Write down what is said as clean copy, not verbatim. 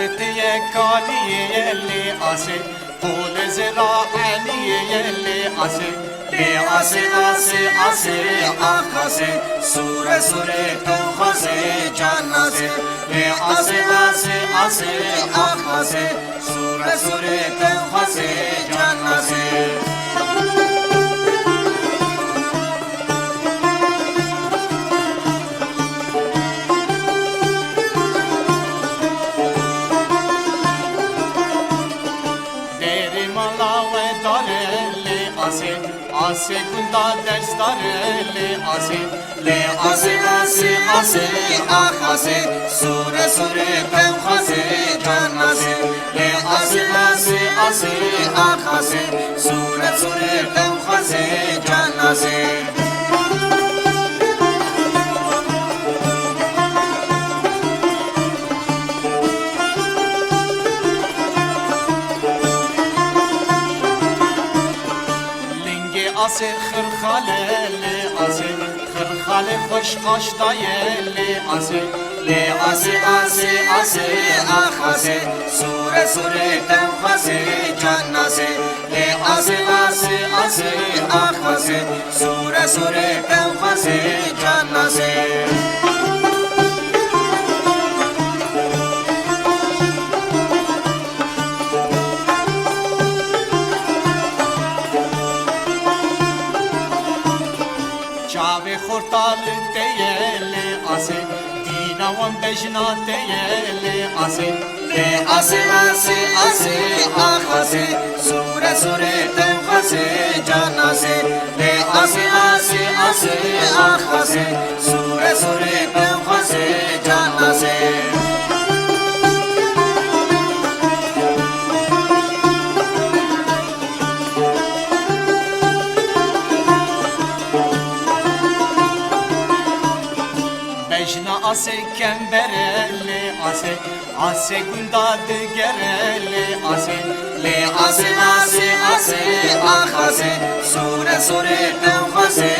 ترتي كالي اللي أسي طول زراعي اللي أسي لي أسي أسي أسي أخسي سورة سورة توخسي جنسي لي أسي أسي أسي أخسي سورة سورة توخسي جنسي Ase kunda derstarele ase le ase ase ase ah ase sure sure tem khase can ase le ase ase ase ah ase sure sure tem khase can ase Ase khirkhale ase khirkhale khosh qashdayele ase le ase ase ase akh ase sure sure tem khase can ase le ase ase ase akh ase sure sure tem khase can ase Çave khortal teyele ase dina wan bejna teyele ase le ase ase ase akh ase sure sure tem khase can ase le ase ase ase akh ase sure sure tem khase can ase Bejna ase kemberele ase ase gundad gerele ase le ase ase ase akh ase sure sure tem khase